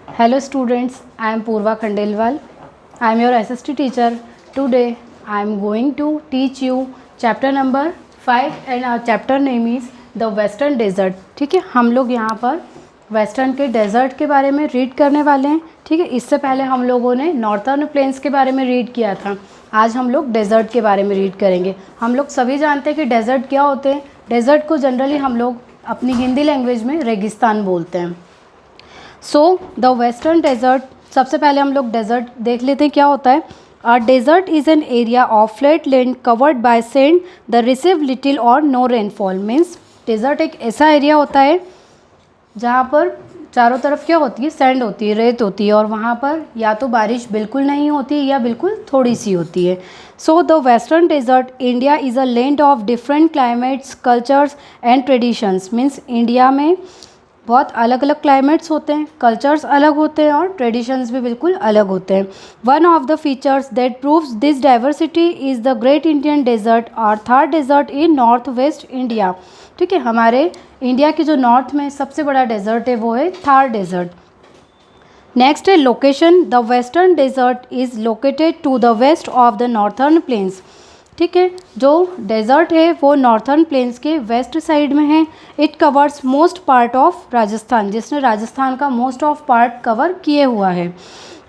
Hello students, I am Purva Khandelwal. I am your SST teacher. Today I am going to teach you chapter number 5 and our chapter name is the Western Desert. ठीक है, हम लोग यहाँ पर western के desert के बारे में रीड करने वाले हैं. ठीक है, इससे पहले हम लोगों ने नॉर्थर्न प्लेन्स के बारे में रीड किया था. आज हम लोग डेजर्ट के बारे में रीड करेंगे. हम लोग सभी जानते हैं कि डेजर्ट क्या होते हैं. डेजर्ट को जनरली हम लोग अपनी हिंदी लैंग्वेज में रेगिस्तान बोलते हैं. सो द वेस्टर्न डेजर्ट, सबसे पहले हम लोग डेजर्ट देख लेते हैं क्या होता है. A desert is an area of flat land covered by sand the receive little or no rainfall. Means desert एक ऐसा एरिया होता है जहाँ पर चारों तरफ क्या होती है, सैंड होती है, रेत होती है, और वहाँ पर या तो बारिश बिल्कुल नहीं होती या बिल्कुल थोड़ी सी होती है. So the western desert India is a land of different climates, cultures and traditions. Means India में बहुत अलग अलग क्लाइमेट्स होते हैं, कल्चर्स अलग होते हैं और ट्रेडिशंस भी बिल्कुल अलग होते हैं. One of the features that proves this diversity is the great Indian desert और Thar desert in north west India. ठीक है, हमारे इंडिया के जो नॉर्थ में सबसे बड़ा डेजर्ट है वो है थार डेजर्ट. नेक्स्ट है location. The western desert is located to the west of the northern plains. ठीक है, जो डेजर्ट है वो नॉर्थर्न प्लेन्स के वेस्ट साइड में है. It covers most part of Rajasthan, जिसने राजस्थान का मोस्ट ऑफ पार्ट कवर किए हुआ है.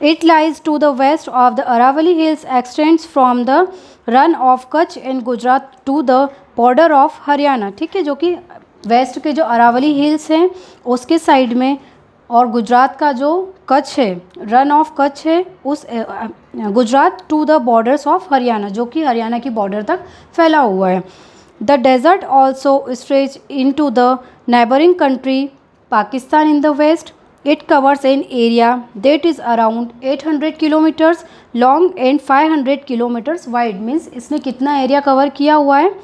It lies to the west of the Aravalli hills, extends from the Rann of Kutch in Gujarat to the border of Haryana. ठीक है, जो कि वेस्ट के जो अरावली हिल्स हैं उसके साइड में, और गुजरात का जो कच्छ है, रन ऑफ कच्छ है, उस Gujarat to the borders of Haryana, जो कि हरियाणा की बॉर्डर तक फैला हुआ है. The desert also stretch into the neighbouring country Pakistan in the west. It covers an area that is around 800 kilometres long and 500 kilometres wide. Means इसने कितना एरिया कवर किया हुआ है,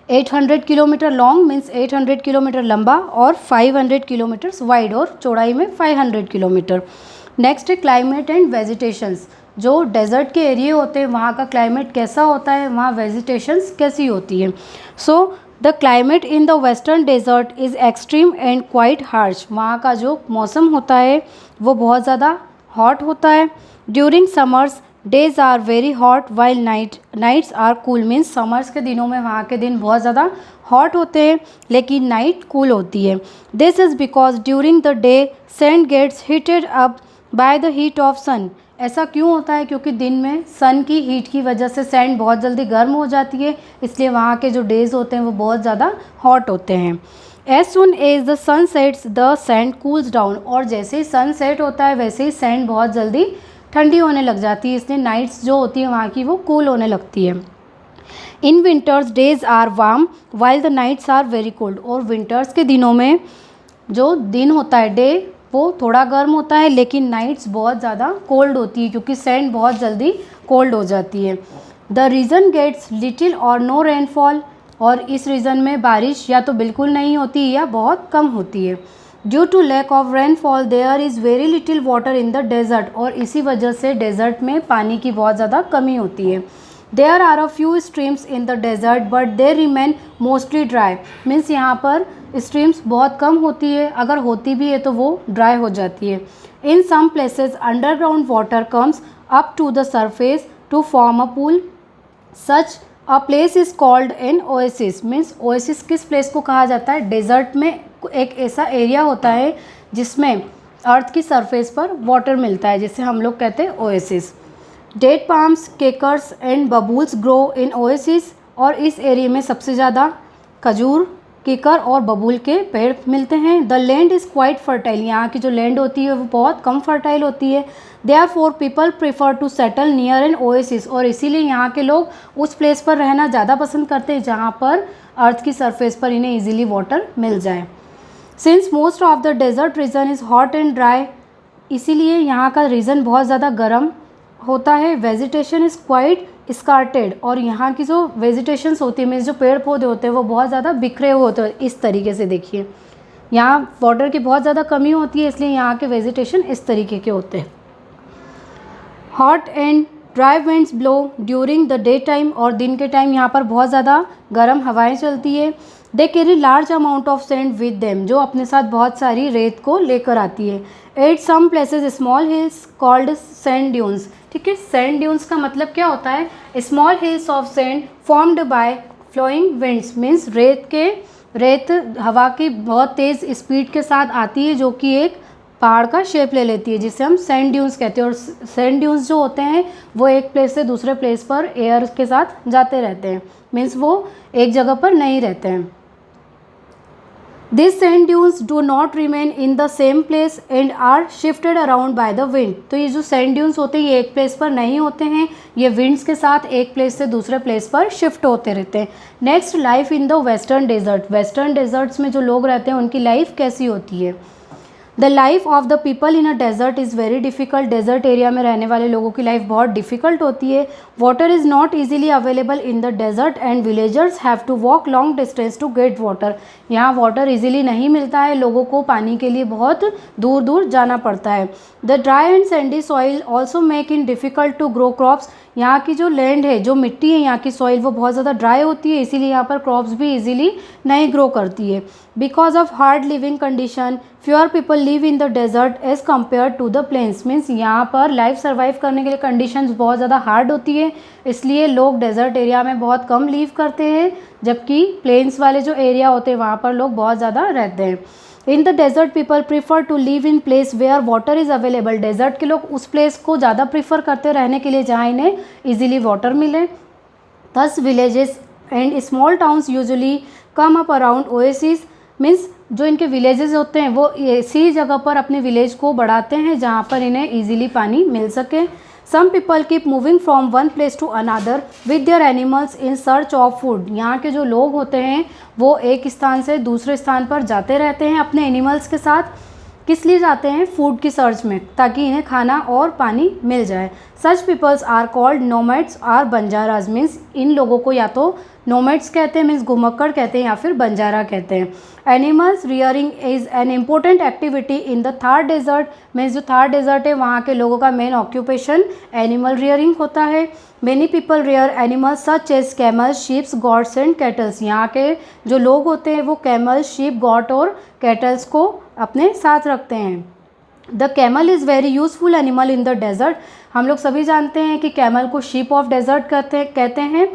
800 किलोमीटर लॉन्ग मीन्स 800 किलोमीटर लंबा और 500 kilometres wide, और चौड़ाई में 500 किलोमीटर. नेक्स्ट है क्लाइमेट एंड वेजिटेशंस. जो डेजर्ट के एरिया होते हैं वहाँ का क्लाइमेट कैसा होता है, वहाँ वेजिटेशंस कैसी होती है. So the climate in the western desert is extreme and quite harsh. वहाँ का जो मौसम होता है वो बहुत ज़्यादा हॉट होता है. During summers days are very hot while nights are cool. Means summers के दिनों में वहाँ के दिन बहुत ज़्यादा हॉट होते हैं लेकिन नाइट कूल होती है. This is because during the day sand gets heated up by the heat of sun. ऐसा क्यों होता है, क्योंकि दिन में सन की हीट की वजह से सैंड बहुत जल्दी गर्म हो जाती है, इसलिए वहाँ के जो डेज़ होते हैं वो बहुत ज़्यादा हॉट होते हैं. As soon as the sun sets the sand cools down. और जैसे ही सन सेट होता है वैसे ही सैंड बहुत जल्दी ठंडी होने लग जाती है, इसलिए नाइट्स जो होती है वहाँ की वो कूल होने लगती है. In winters days are warm while the nights are very cold. और विंटर्स के दिनों में जो दिन होता है, डे, वो थोड़ा गर्म होता है लेकिन नाइट्स बहुत ज़्यादा कोल्ड होती है, क्योंकि सैंड बहुत जल्दी कोल्ड हो जाती है. The reason gets little or no rainfall. और इस रीजन में बारिश या तो बिल्कुल नहीं होती या बहुत कम होती है. Due to lack of rainfall there is very little water in the desert. और इसी वजह से डेजर्ट में पानी की बहुत ज़्यादा कमी होती है. There are a few streams in the desert but they remain mostly dry. Means यहाँ पर स्ट्रीम्स बहुत कम होती है, अगर होती भी है तो वो ड्राई हो जाती है. In some places underground water comes up to the surface to form a pool. Such a place is called an oasis. Means oasis किस प्लेस को कहा जाता है, डेजर्ट में एक ऐसा एरिया होता है जिसमें अर्थ की सरफेस पर वाटर मिलता है, जिसे हम लोग कहते हैं oasis. Date palms, kikars and babuls grow in oasis. और इस एरिया में सबसे ज़्यादा खजूर, केकर और बबूल के पेड़ मिलते हैं. The land is quite fertile. यहाँ की जो लैंड होती है वो बहुत कम फर्टाइल होती है. Therefore people prefer to settle near an oasis. और इसीलिए यहाँ के लोग उस प्लेस पर रहना ज़्यादा पसंद करते हैं जहाँ पर अर्थ की सरफेस पर इन्हें ईजिली वाटर मिल जाए. Since most of the desert region is hot and dry. इसीलिए यहाँ का रीजन बहुत ज़्यादा गर्म होता है. Vegetation is quite scattered. और यहाँ की जो वेजिटेशंस होती है, मीन्स जो पेड़ पौधे होते हैं वो बहुत ज़्यादा बिखरे हुए होते हैं. इस तरीके से देखिए, यहाँ वाटर की बहुत ज़्यादा कमी होती है, इसलिए यहाँ के वेजिटेशन इस तरीके के होते हैं. Hot and dry winds blow during the day time. और दिन के टाइम यहाँ पर बहुत ज़्यादा गर्म हवाएं चलती है. They carry large amount of sand with them, जो अपने साथ बहुत सारी रेत को लेकर आती है। At some places small hills called sand dunes, ठीक है। सैंड ड्यून्स का मतलब क्या होता है, small hills of sand formed by flowing winds, means रेत हवा की बहुत तेज़ स्पीड के साथ आती है जो कि एक पहाड़ का शेप ले लेती है, जिसे हम सैंड ड्यून्स कहते हैं। और सैंड ड्यून्स जो होते हैं वो एक प्लेस से दूसरे प्लेस पर एयर के साथ जाते रहते हैं, मीन्स वो एक जगह पर नहीं रहते हैं। These sand dunes do not remain in the same place and are shifted around by the wind। तो ये जो सैंड ड्यून्स होते हैं ये एक प्लेस पर नहीं होते हैं, ये विंड्स के साथ एक प्लेस से दूसरे प्लेस पर शिफ्ट होते रहते हैं। Next, life in the western desert. Western deserts में जो लोग रहते हैं उनकी लाइफ कैसी होती है। The life of the people in a desert is very difficult. Desert area में रहने वाले लोगों की लाइफ बहुत डिफ़िकल्ट होती है। Water is not easily available in the desert and villagers have to walk long distance to get water. यहाँ water easily नहीं मिलता है, लोगों को पानी के लिए बहुत दूर दूर जाना पड़ता है। The dry and sandy soil also make in difficult to grow crops. यहाँ की जो लैंड है, जो मिट्टी है यहाँ की सॉइल, वो बहुत ज़्यादा ड्राई होती है, इसीलिए यहाँ पर क्रॉप्स भी इजीली नहीं ग्रो करती है। Because of hard living condition fewer people live in the desert as compare to the plains, means यहाँ पर लाइफ सर्वाइव करने के लिए कंडीशंस बहुत ज़्यादा हार्ड होती है, इसलिए लोग डेजर्ट एरिया में बहुत कम लीव करते हैं, जबकि प्लेन्स वाले जो एरिया होते हैं वहाँ पर लोग बहुत ज़्यादा रहते हैं। In the desert people prefer to live in place where water is available. Desert के लोग उस प्लेस को ज़्यादा प्रीफर करते रहने के लिए जहाँ इन्हें ईजिली वाटर मिले। Thus villages and small towns usually come up around oasis, means जो इनके विलेजेस होते हैं वो ऐसी जगह पर अपने विलेज को बढ़ाते हैं जहाँ पर इन्हें ईजिली पानी मिल सके। Some people keep moving from one place to another with their animals in search of food. यहाँ के जो लोग होते हैं वो एक स्थान से दूसरे स्थान पर जाते रहते हैं अपने एनिमल्स के साथ। किस लिए जाते हैं, फूड की सर्च में, ताकि इन्हें खाना और पानी मिल जाए। Such peoples are called nomads or banjaras, means इन लोगों को या तो नोमैड्स कहते हैं, मीन्स घुमक्कड़ कहते हैं, या फिर बंजारा कहते हैं। Animals rearing is an important activity in the Thar desert, means जो थार डेजर्ट है वहाँ के लोगों का मेन ऑक्यूपेशन एनिमल रियरिंग होता है। Many people rear animals such as camels, sheeps, goats and cattles. यहाँ के जो लोग होते हैं वो कैमल्स, शीप, गॉट और कैटल्स को अपने साथ रखते हैं। The camel is very useful animal in the desert. हम लोग सभी जानते हैं कि कैमल को शीप ऑफ डेजर्ट कहते हैं।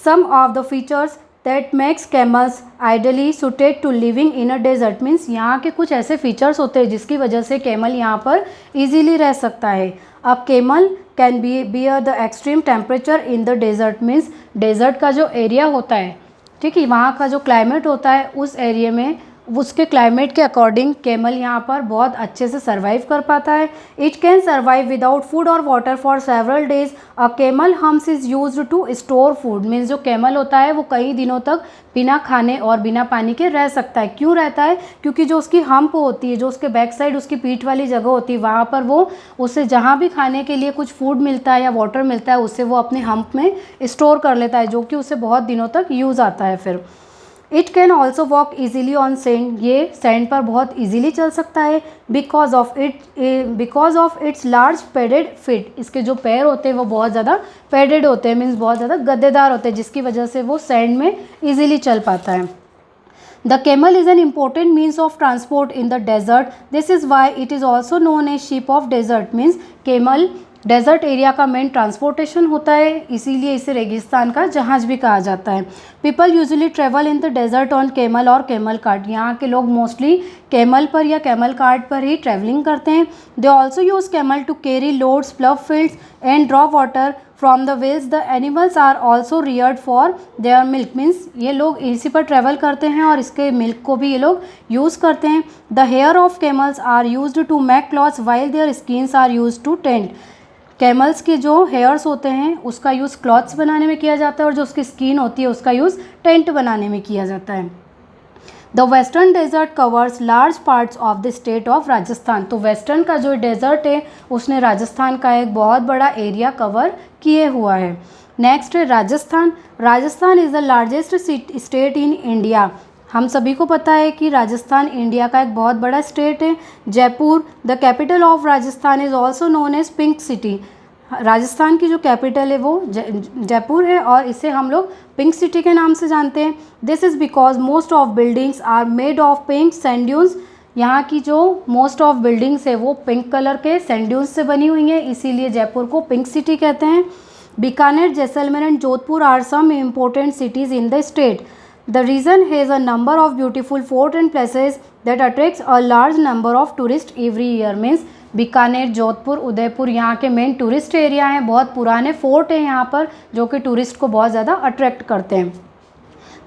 Some of the features that makes camels ideally suited to living in a desert, means यहाँ के कुछ ऐसे फीचर्स होते हैं जिसकी वजह से कैमल यहाँ पर ईजीली रह सकता है। अब camel can bear the extreme temperature in the desert, means desert का जो एरिया होता है, ठीक है, वहाँ का जो क्लाइमेट होता है उस एरिया में उसके क्लाइमेट के अकॉर्डिंग कैमल यहाँ पर बहुत अच्छे से सर्वाइव कर पाता है। It can survive without food और water for several days. A camel humps is used to store food, means जो कैमल होता है वो कई दिनों तक बिना खाने और बिना पानी के रह सकता है। क्यों रहता है, क्योंकि जो उसकी हम्प होती है, जो उसके बैक साइड उसकी पीठ वाली जगह होती है, वहाँ पर वो उसे जहाँ भी खाने के लिए कुछ फूड मिलता है या वाटर मिलता है उसे वो अपने हम्प में स्टोर कर लेता है, जो कि उसे बहुत दिनों तक यूज़ आता है। फिर it can also walk easily on sand, ये सैंड पर बहुत ईजिली चल सकता है। Because of its large padded feet, इसके जो पैर होते हैं वो बहुत ज़्यादा पैडेड होते हैं, मीन्स बहुत ज़्यादा गद्देदार होते हैं, जिसकी वजह से वो सैंड में ईजिली चल पाता है। The camel is an important means of transport in the desert, this is why it is also known as ship of desert, means camel desert area का मेन ट्रांसपोर्टेशन होता है, इसीलिए इसे रेगिस्तान का जहाज भी कहा जाता है। People usually travel in the desert on camel और कैमल कार्ट, यहाँ के लोग मोस्टली कैमल पर या कैमल कार्ट पर ही ट्रैवलिंग करते हैं। They also use camel to carry loads, plough fields and draw water from the wells. The animals are also reared for their milk, means ये लोग इसी पर ट्रैवल करते हैं और इसके मिल्क को भी ये लोग यूज़ करते हैं। The hair of camels are used to make clothes while their skins are used to tent. Camels के जो हेयर्स होते हैं उसका यूज़ क्लॉथ्स बनाने में किया जाता है और जो उसकी स्किन होती है उसका यूज़ टेंट बनाने में किया जाता है। The western desert covers large parts of the state of Rajasthan, तो वेस्टर्न का जो डेजर्ट है उसने राजस्थान का एक बहुत बड़ा एरिया कवर किए हुआ है। नेक्स्ट है Rajasthan. Rajasthan is the largest state in India. हम सभी को पता है कि राजस्थान इंडिया का एक बहुत बड़ा स्टेट है। Jaipur the capital of Rajasthan is also known as pink city. Rajasthan की जो कैपिटल है वो जयपुर है और इसे हम लोग पिंक सिटी के नाम से जानते हैं। This is because most of buildings are made of pink sand dunes. यहाँ की जो मोस्ट ऑफ बिल्डिंग्स है वो पिंक कलर के सैंड ड्यून्स से बनी हुई हैं, इसीलिए जयपुर को पिंक सिटी कहते हैं। Bikaner, Jaisalmer and Jodhpur are some important cities in the state. The region has a number of beautiful forts and places that attracts a large number of tourists every year। Means Bikaner, Jodhpur, Udaipur यहाँ के मेन टूरिस्ट एरिया हैं। बहुत पुराने fort हैं यहाँ पर जो कि टूरिस्ट को बहुत ज़्यादा अट्रैक्ट करते हैं।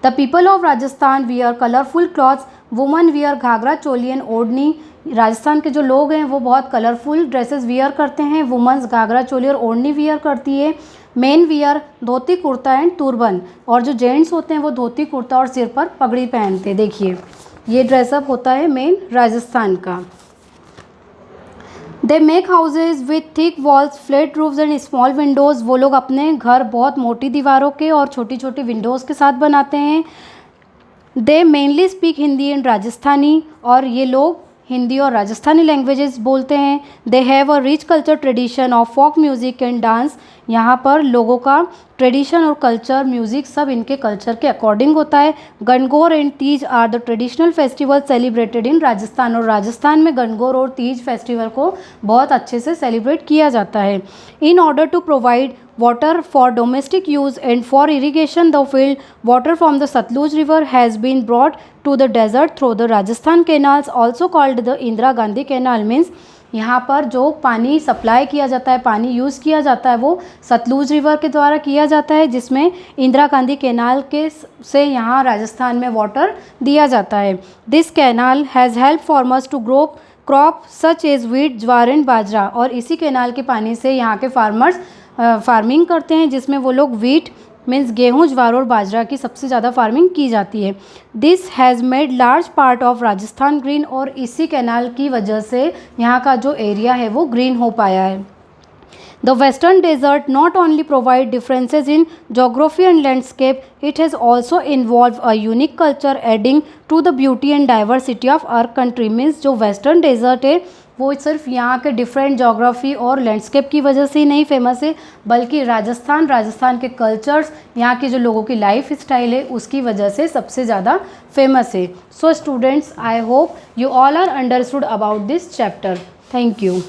The people of Rajasthan wear colourful clothes. Woman wear ghagra, choli and odhni. Rajasthan के जो लोग हैं वो बहुत कलरफुल ड्रेसेस वियर करते हैं। वुमेंस घाघरा, चोली और ओढ़नी वियर करती है। Men wear dhoti kurta and turban. और जो जेंट्स होते हैं वो धोती कुर्ता और सिर पर पगड़ी पहनते हैं। देखिए ये ड्रेसअप होता है मेन राजस्थान का। They make houses with thick walls, flat roofs and small Windows. वो लोग अपने घर बहुत मोटी दीवारों के और छोटी छोटी विंडोज़ के साथ बनाते हैं। They mainly speak Hindi and Rajasthani. और ये लोग हिंदी और राजस्थानी लैंग्वेजेस बोलते हैं। They have a rich culture tradition of folk music and dance. यहाँ पर लोगों का ट्रेडिशन और कल्चर, म्यूज़िक सब इनके कल्चर के अकॉर्डिंग होता है। Gangaur and Teej are the traditional festival celebrated in Rajasthan. और राजस्थान में गणगौर और तीज फेस्टिवल को बहुत अच्छे से सेलिब्रेट किया जाता है। In order to provide water for domestic use and for irrigation, the field water from the Satluj river has been brought to the desert through the Rajasthan canals, also called the Indira Gandhi canal। Means यहाँ पर जो पानी supply किया जाता है, पानी use किया जाता है वो सतलुज रिवर के द्वारा किया जाता है, जिसमें इंदिरा गांधी कैनाल के से यहाँ राजस्थान में वाटर दिया जाता है। This canal has help farmers to grow crop such as wheat, jowar and bajra. और इसी कैनाल के पानी से यहाँ के फार्मर्स फार्मिंग करते हैं, जिसमें वो लोग व्हीट मीन्स गेहूँ, ज्वार और बाजरा की सबसे ज़्यादा फार्मिंग की जाती है। This has made large part of Rajasthan green. और इसी कैनाल की वजह से यहाँ का जो एरिया है वो ग्रीन हो पाया है। The western desert not only provide differences in geography and landscape, it has also involved a unique culture adding to the beauty and diversity of our country। Means जो वेस्टर्न डेजर्ट है वो सिर्फ यहाँ के different geography और landscape की वजह से ही नहीं फेमस है, बल्कि राजस्थान के कल्चर्स, यहाँ के जो लोगों की लाइफ स्टाइल है उसकी वजह से सबसे ज़्यादा फेमस है। So students, I hope you all are understood about this chapter. Thank you.